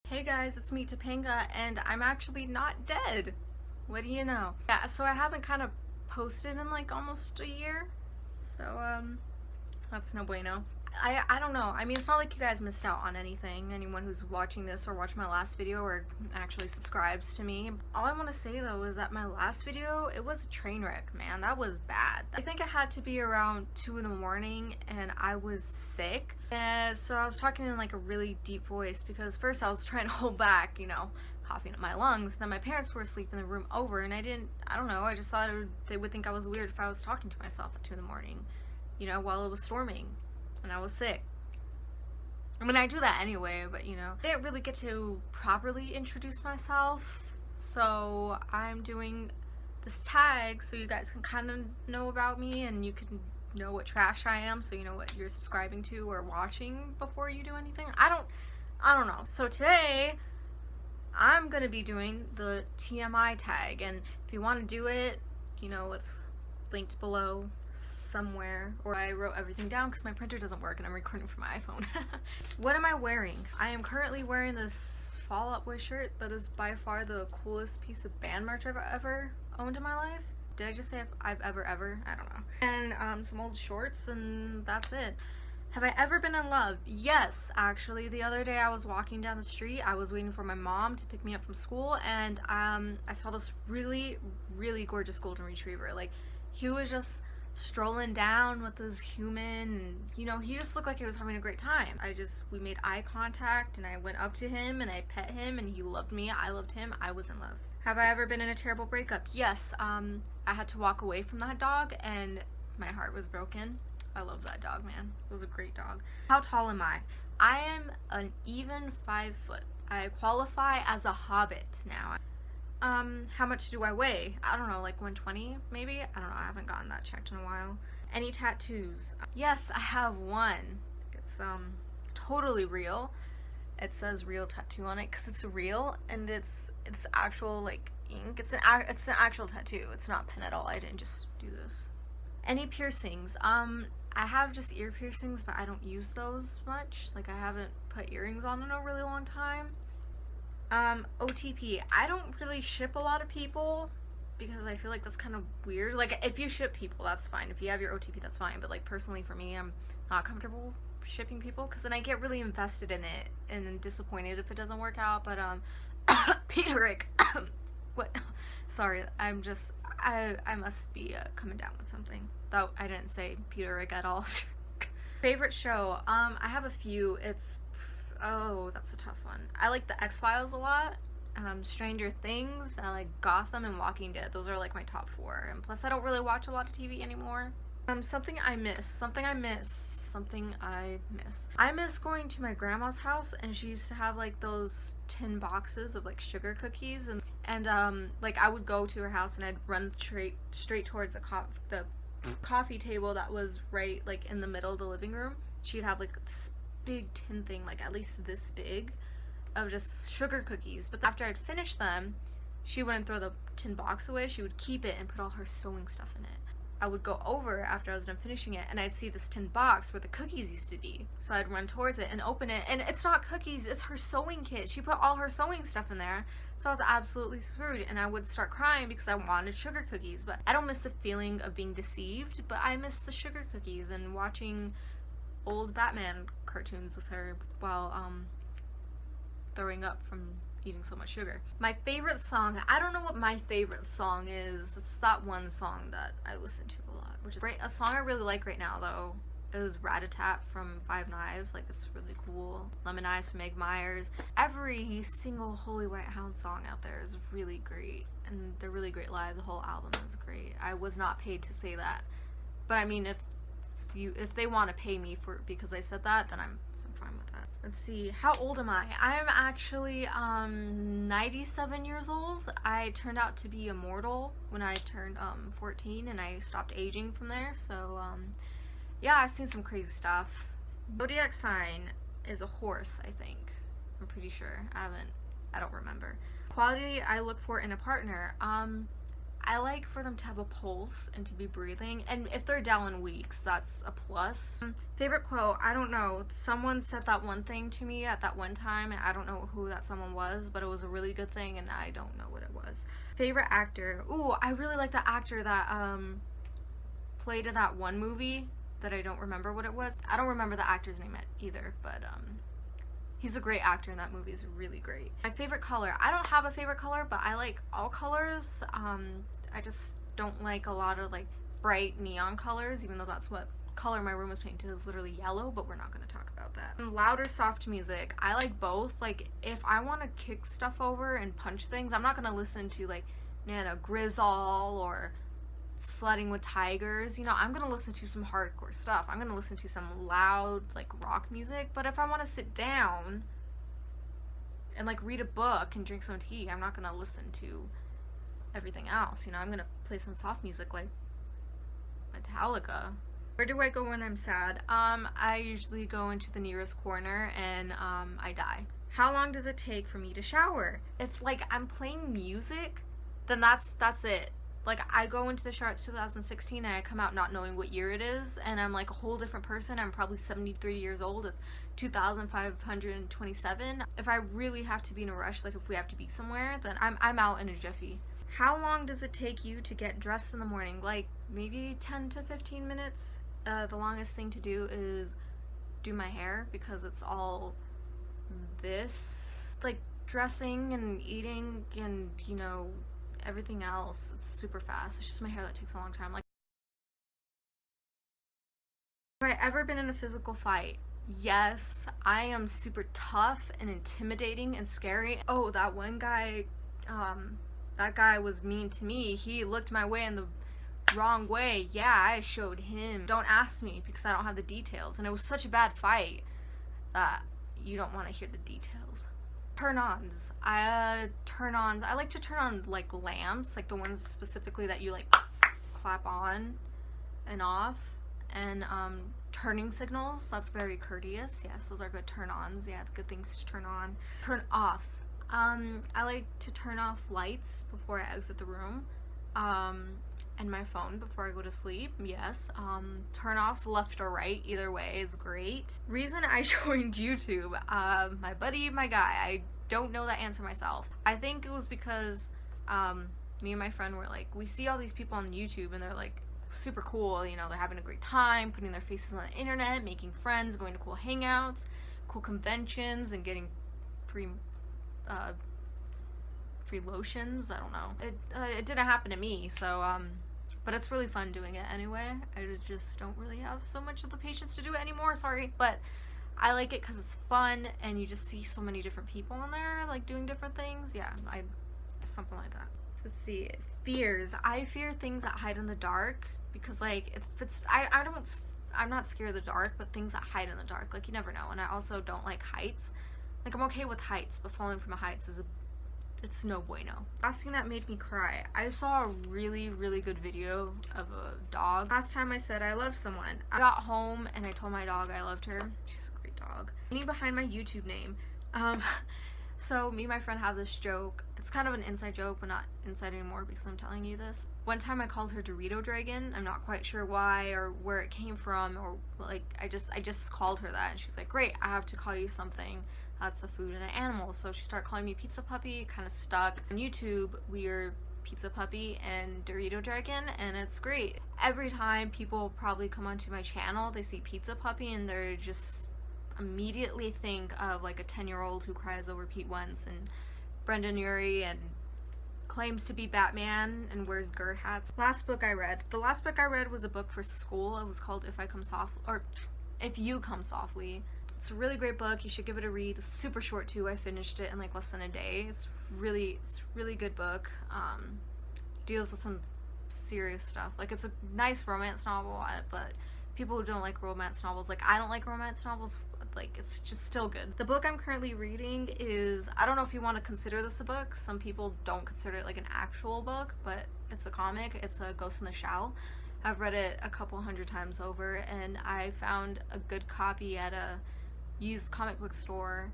Hey guys, it's me Topanga, and I'm actually not dead. What do you know? Yeah, so I haven't kind of posted in like almost a year. So, that's no bueno. I don't know. I mean, it's not like you guys missed out on anything. Anyone who's watching this or watched my last video or actually subscribes to me. All I want to say though is that my last video, it was a train wreck, man. That was bad. I think it had to be around 2 in the morning and I was sick. And so I was talking in like a really deep voice because first I was trying to hold back, coughing up my lungs. Then my parents were asleep in the room over and I don't know, I just thought they would think I was weird if I was talking to myself at 2 in the morning, while it was storming and I was sick. I mean, I do that anyway, but I didn't really get to properly introduce myself, so I'm doing this tag so you guys can kind of know about me and you can know what trash I am, so you know what you're subscribing to or watching before you do anything. I don't know. So today I'm gonna be doing the TMI tag, and if you want to do it, it's linked below somewhere, or I wrote everything down because my printer doesn't work and I'm recording from my iPhone. What am I wearing? I am currently wearing this Fall Out Boy shirt that is by far the coolest piece of band merch I've ever owned in my life. Did I just say I've ever? I don't know. And some old shorts, and that's it. Have I ever been in love? Yes, actually. The other day I was walking down the street. I was waiting for my mom to pick me up from school, and I saw this really, really gorgeous golden retriever. Like, he was just strolling down with this human, and he just looked like he was having a great time. We made eye contact and I went up to him and I pet him and he loved me, I loved him, I was in love. Have I ever been in a terrible breakup? Yes. I had to walk away from that dog and my heart was broken. I love that dog, man. It was a great dog. How tall am I? I am an even 5 foot. I qualify as a hobbit now. How much do I weigh? I don't know, like 120 maybe? I don't know, I haven't gotten that checked in a while. Any tattoos? Yes, I have one. It's totally real. It says real tattoo on it because it's real and it's actual like ink. It's an actual tattoo. It's not pen at all. I didn't just do this. Any piercings? I have just ear piercings, but I don't use those much. Like, I haven't put earrings on in a really long time. OTP. I don't really ship a lot of people because I feel like that's kind of weird. Like, if you ship people, that's fine. If you have your OTP, that's fine. But like, personally for me, I'm not comfortable shipping people because then I get really invested in it and disappointed if it doesn't work out. But Peterick. What? Sorry, I must be coming down with something. Though I didn't say Peterick at all. Favorite show? I have a few. Oh, that's a tough one. I like the X-Files a lot. Stranger Things. I like Gotham and Walking Dead. Those are like my top 4. And plus, I don't really watch a lot of TV anymore. Something I miss. I miss going to my grandma's house, and she used to have like those tin boxes of like sugar cookies, and like I would go to her house and I'd run straight towards the coffee table that was right like in the middle of the living room. She'd have like this big tin thing, like at least this big, of just sugar cookies. But after I'd finished them, she wouldn't throw the tin box away. She would keep it and put all her sewing stuff in it. I would go over after I was done finishing it and I'd see this tin box where the cookies used to be. So I'd run towards it and open it, and it's not cookies, it's her sewing kit. She put all her sewing stuff in there. So I was absolutely screwed, and I would start crying because I wanted sugar cookies. But I don't miss the feeling of being deceived, but I miss the sugar cookies and watching old Batman cartoons with her while throwing up from eating so much sugar. My favorite song, I don't know what my favorite song is. It's that one song that I listen to a lot, which is great. A song I really like right now though is Rat-a-Tat from Five Knives. Like, it's really cool. Lemon Eyes from Meg Myers. Every single Holy White Hound song out there is really great, and they're really great live. The whole album is great. I was not paid to say that, but I mean, if they want to pay me because I said that, then I'm fine with that. Let's see, how old am I? I'm actually 97 years old. I turned out to be immortal when I turned 14, and I stopped aging from there. So yeah, I've seen some crazy stuff. Zodiac sign is a horse, I think. I'm pretty sure. I don't remember. Quality I look for in a partner. I like for them to have a pulse and to be breathing. And if they're Dallin Weeks, that's a plus. Favorite quote, I don't know. Someone said that one thing to me at that one time, and I don't know who that someone was, but it was a really good thing, and I don't know what it was. Favorite actor. Ooh, I really like the actor that played in that one movie that I don't remember what it was. I don't remember the actor's name either, but he's a great actor, and that movie is really great. My favorite color. I don't have a favorite color, but I like all colors. I just don't like a lot of like bright neon colors, even though that's what color my room is painted is literally yellow, but we're not going to talk about that. Loud or soft music. I like both. Like if I want to kick stuff over and punch things, I'm not going to listen to like Nana Grizzle or Sledding with Tigers. You know, I'm gonna listen to some hardcore stuff. I'm gonna listen to some loud like rock music. But if I want to sit down and like read a book and drink some tea, I'm not gonna listen to everything else. You know, I'm gonna play some soft music like Metallica. Where do I go when I'm sad? I usually go into the nearest corner and I die. How long does it take for me to shower? If like I'm playing music, then that's it. Like, I go into the shower, it's 2016, and I come out not knowing what year it is, and I'm like a whole different person. I'm probably 73 years old. It's 2527. If I really have to be in a rush, like if we have to be somewhere, then I'm out in a jiffy. How long does it take you to get dressed in the morning? Like, maybe 10 to 15 minutes. The longest thing to do is do my hair, because it's all this. Like, dressing and eating and, you know, everything else, it's super fast. It's just my hair that takes a long time. Like, have I ever been in a physical fight? Yes. I am super tough and intimidating and scary. Oh, that one guy, that guy was mean to me. He looked my way in the wrong way. Yeah, I showed him. Don't ask me because I don't have the details. And it was such a bad fight that you don't want to hear the details. Turn-ons. I like to turn on like lamps, like the ones specifically that you like clap on and off, and turning signals. That's very courteous. Yes, those are good turn-ons. Yeah, good things to turn on. Turn-offs. I like to turn off lights before I exit the room, and my phone before I go to sleep. Yes. Turn-offs left or right, either way is great. Reason I joined YouTube. My guy. I don't know that answer myself. I think it was because me and my friend were like, we see all these people on YouTube and they're like super cool, you know, they're having a great time, putting their faces on the internet, making friends, going to cool hangouts, cool conventions, and getting free lotions. I don't know. It didn't happen to me, so but it's really fun doing it anyway. I just don't really have so much of the patience to do it anymore, sorry, but I like it because it's fun and you just see so many different people on there like doing different things. Yeah, something like that. Let's see. Fears. I fear things that hide in the dark because like I'm not scared of the dark, but things that hide in the dark, like you never know. And I also don't like heights. Like I'm okay with heights, but falling from a heights it's no bueno. Last thing that made me cry. I saw a really, really good video of a dog. Last time I said I love someone. I got home and I told my dog I loved her. She's a great dog. Meaning behind my YouTube name. So me and my friend have this joke. It's kind of an inside joke, but not inside anymore because I'm telling you this. One time I called her Dorito Dragon. I'm not quite sure why or where it came from, or like I just called her that, and she's like, great, I have to call you something that's a food and an animal. So she started calling me Pizza Puppy. Kind of stuck. On YouTube, we're Pizza Puppy and Dorito Dragon, and it's great. Every time people probably come onto my channel, they see Pizza Puppy and they're just immediately think of like a 10-year-old who cries over Pete Wentz and Brendan Urie and claims to be Batman and wears GER hats. Last book I read. The last book I read was a book for school. It was called If You Come Softly. It's a really great book. You should give it a read. It's super short too. I finished it in like less than a day. It's really good book. Deals with some serious stuff. Like it's a nice romance novel, but people who don't like romance novels, like I don't like romance novels, like it's just still good. The book I'm currently reading is, I don't know if you want to consider this a book. Some people don't consider it like an actual book, but it's a comic. It's a Ghost in the Shell. I've read it a couple hundred times over, and I found a good copy at a used comic book store,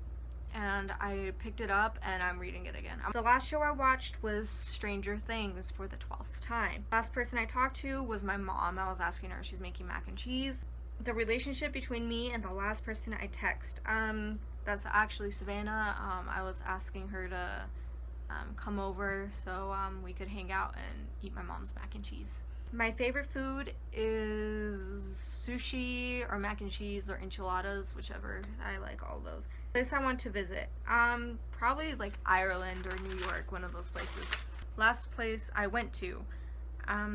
and I picked it up and I'm reading it again. The last show I watched was Stranger Things for the 12th time. Last person I talked to was my mom. I was asking her if she's making mac and cheese. The relationship between me and the last person I text, that's actually Savannah. I was asking her to come over so we could hang out and eat my mom's mac and cheese. My favorite food is sushi or mac and cheese or enchiladas, whichever. I like all those. Place I want to visit, probably like Ireland or New York, one of those places. Last place I went to, I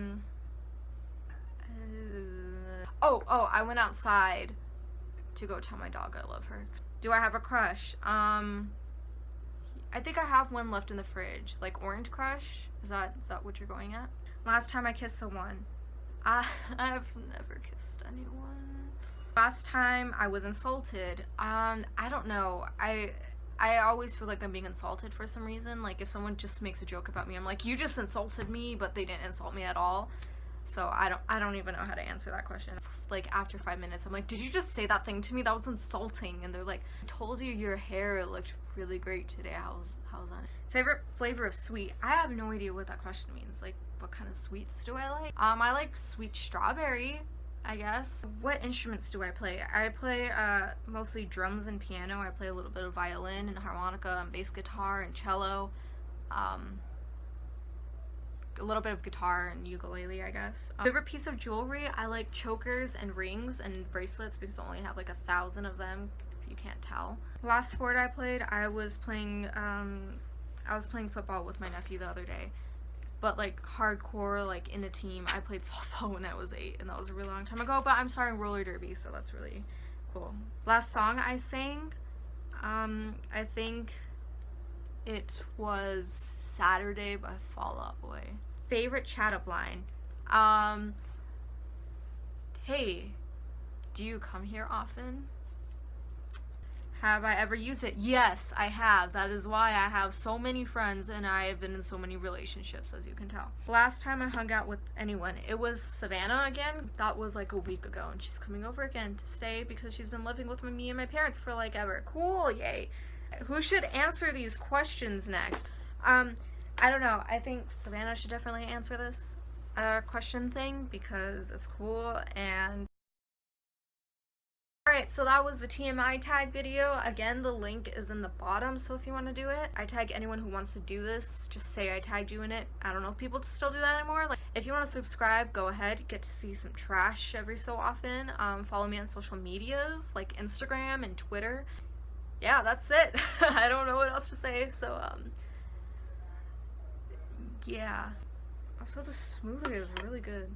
went outside to go tell my dog I love her. Do I have a crush? I think I have one left in the fridge, like Orange Crush. Is that what you're going at? Last time I kissed someone. I've never kissed anyone. Last time I was insulted. I don't know. I always feel like I'm being insulted for some reason. Like if someone just makes a joke about me, I'm like, you just insulted me, but they didn't insult me at all. So I don't even know how to answer that question. Like after 5 minutes, I'm like, did you just say that thing to me? That was insulting. And they're like, I told you your hair looked really great today. How's on it? Favorite flavor of sweet? I have no idea what that question means. Like, what kind of sweets do I like? I like sweet strawberry, I guess. What instruments do I play? I play mostly drums and piano. I play a little bit of violin and harmonica and bass guitar and cello. A little bit of guitar and ukulele, I guess. Favorite piece of jewelry? I like chokers and rings and bracelets because I only have like 1,000 of them, if you can't tell. Last sport I played, I was playing football with my nephew the other day. But like hardcore, like in a team. I played softball when I was 8, and that was a really long time ago, but I'm starting roller derby, so that's really cool. Last song I sang, I think it was Saturday by Fall Out Boy. Favorite chat up line? Hey, do you come here often? Have I ever used it? Yes, I have. That is why I have so many friends and I have been in so many relationships, as you can tell. Last time I hung out with anyone, it was Savannah again. That was like a week ago, and she's coming over again to stay because she's been living with me and my parents for like ever. Cool, yay. Who should answer these questions next? I don't know. I think Savannah should definitely answer this question thing because it's cool. And alright, so that was the TMI tag video. Again, the link is in the bottom, so if you want to do it, I tag anyone who wants to do this. Just say I tagged you in it. I don't know if people still do that anymore. Like, if you want to subscribe, go ahead. You get to see some trash every so often. Follow me on social medias like Instagram and Twitter. Yeah, that's it. I don't know what else to say, so yeah. Also, the smoothie is really good.